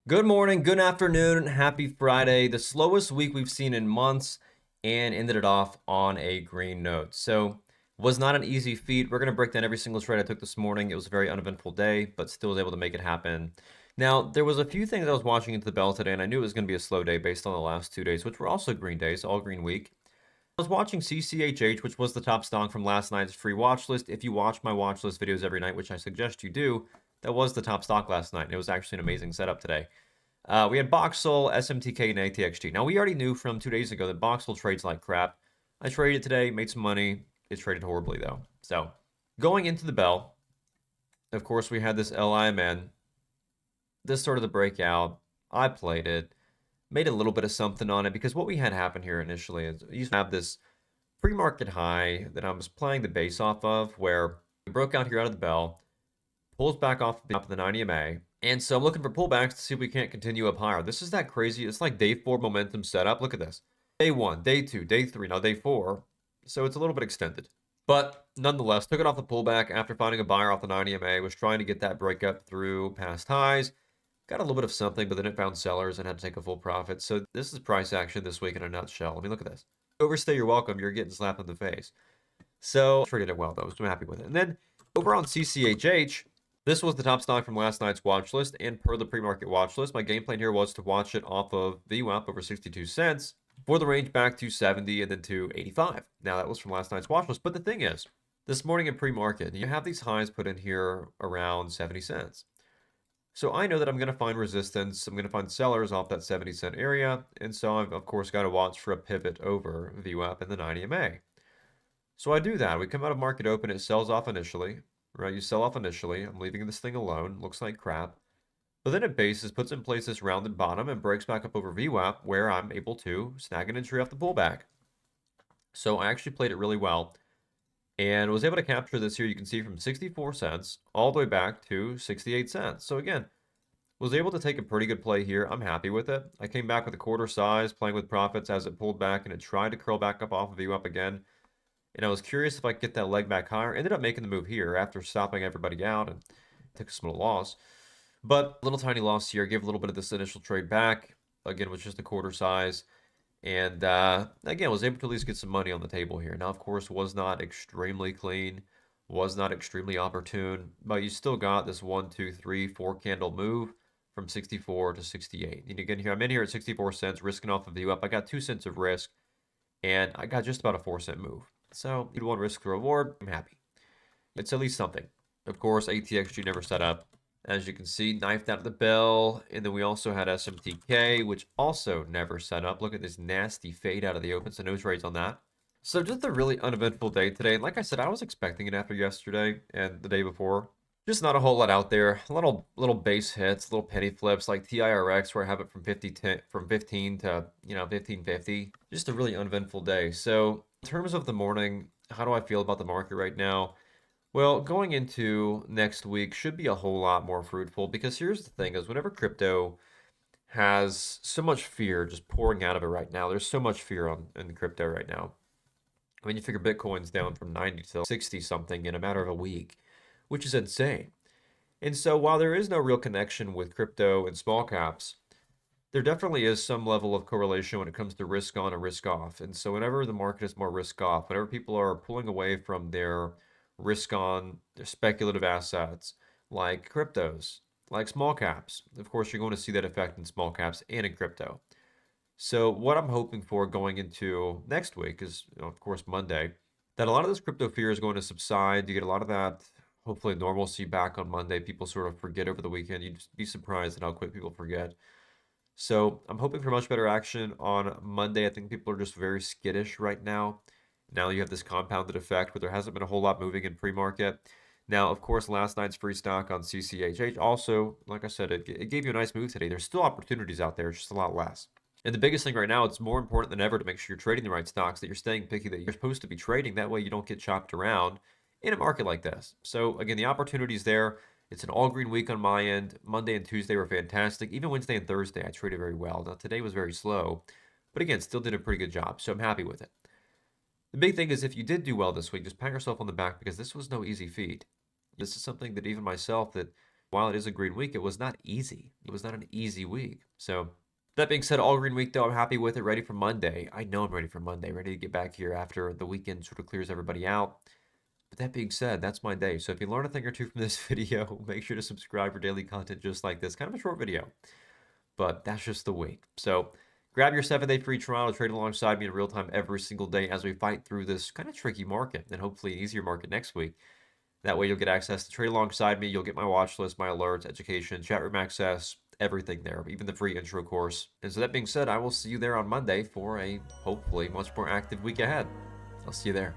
Good morning, good afternoon, happy Friday. The slowest week we've seen in months and ended it off on a green note. So, was not an easy feat. We're going to break down every single trade I took this morning. It was a very uneventful day, but still was able to make it happen. Now, there was a few things I was watching into the bell today, and I knew it was going to be a slow day based on the last 2 days, which were also green days, all green week. I was watching CCHH, which was the top stock from last night's free watch list. If you watch my watch list videos every night, which I suggest you do, that was the top stock last night, and it was actually an amazing setup today. We had Boxel, SMTK, and ATXG. Now, we already knew from 2 days ago that Boxel trades like crap. I traded today, made some money. It traded horribly, though. So, going into the bell, of course, we had this LIMN. This sort of the breakout. I played it, made a little bit of something on it, because what we had happen here initially is you have this pre-market high that I was playing the base off of, where we broke out here out of the bell, pulls back off the top of the 90 MA. And so I'm looking for pullbacks to see if we can't continue up higher. This is that crazy. It's like day 4 momentum setup. Look at this. Day 1, day 2, day 3, now day 4. So it's a little bit extended. But nonetheless, took it off the pullback after finding a buyer off the 90 MA. Was trying to get that breakup through past highs. Got a little bit of something, but then it found sellers and had to take a full profit. So this is price action this week in a nutshell. I mean, look at this. Overstay your welcome. You're getting slapped in the face. So traded it well, though. So I'm happy with it. And then over on CCHH, this was the top stock from last night's watch list, and per the pre-market watch list, my game plan here was to watch it off of VWAP over 62 cents for the range back to 70 and then to 85. Now, that was from last night's watch list, but the thing is, this morning in pre-market, you have these highs put in here around 70 cents. So I know that I'm going to find resistance. I'm going to find sellers off that 70-cent area, and so I've, of course, got to watch for a pivot over VWAP and the 90 MA. So I do that. We come out of market open. It sells off initially, right? You sell off initially. I'm leaving this thing alone. Looks like crap. But then it bases, puts in place this rounded bottom and breaks back up over VWAP where I'm able to snag an entry off the pullback. So I actually played it really well and was able to capture this here. You can see from 64 cents all the way back to 68 cents. So again, was able to take a pretty good play here. I'm happy with it. I came back with a quarter size, playing with profits as it pulled back, and it tried to curl back up off of VWAP again. And I was curious if I could get that leg back higher. Ended up making the move here after stopping everybody out and took a small loss. But a little tiny loss here. Gave a little bit of this initial trade back. Again, with just a quarter size. And again, was able to at least get some money on the table here. Now, of course, was not extremely clean. Was not extremely opportune. But you still got this 1, 2, 3, 4 candle move from 64 to 68. And again, here I'm in here at 64 cents, risking off of the up. I got 2 cents of risk. And I got just about a 4-cent move. So, you'd want risk to reward. I'm happy. It's at least something. Of course, ATXG never set up. As you can see, knifed out of the bell. And then we also had SMTK, which also never set up. Look at this nasty fade out of the open. So no trades on that. So just a really uneventful day today. And like I said, I was expecting it after yesterday and the day before. Just not a whole lot out there. A little base hits, little penny flips like TIRX where I have it from 15 to 1550. Just a really uneventful day. So in terms of the morning, how do I feel about the market right now? Well, going into next week should be a whole lot more fruitful because here's the thing is whenever crypto has so much fear just pouring out of it right now, there's so much fear in crypto right now. I mean, you figure Bitcoin's down from 90 to 60 something in a matter of a week, which is insane. And so while there is no real connection with crypto and small caps, there definitely is some level of correlation when it comes to risk on and risk off. And so whenever the market is more risk off, whenever people are pulling away from their risk on their speculative assets like cryptos, like small caps, of course, you're going to see that effect in small caps and in crypto. So what I'm hoping for going into next week is, of course, Monday, that a lot of this crypto fear is going to subside. You get a lot of that, hopefully, normalcy back on Monday. People sort of forget over the weekend. You'd be surprised at how quick people forget. So I'm hoping for much better action on Monday. I think people are just very skittish right now. Now you have this compounded effect where there hasn't been a whole lot moving in pre-market. Now, of course, last night's free stock on CCHH also, like I said, it gave you a nice move today. There's still opportunities out there, it's just a lot less. And the biggest thing right now, it's more important than ever to make sure you're trading the right stocks, that you're staying picky, that you're supposed to be trading. That way you don't get chopped around in a market like this. So again, the opportunity is there. It's an all green week on my end. Monday and Tuesday were fantastic. Even Wednesday and Thursday, I traded very well. Now today was very slow, but again, still did a pretty good job. So I'm happy with it. The big thing is if you did do well this week, just pat yourself on the back because this was no easy feat. This is something that even myself that while it is a green week, it was not easy. It was not an easy week. So that being said, all green week though, I'm happy with it. Ready for Monday. I know I'm ready for Monday. Ready to get back here after the weekend sort of clears everybody out. But that being said, that's my day. So if you learn a thing or two from this video, make sure to subscribe for daily content just like this. Kind of a short video, but that's just the week. So grab your 7-day free trial to trade alongside me in real time every single day as we fight through this kind of tricky market and hopefully an easier market next week. That way you'll get access to trade alongside me. You'll get my watch list, my alerts, education, chat room access, everything there, even the free intro course. And so that being said, I will see you there on Monday for a hopefully much more active week ahead. I'll see you there.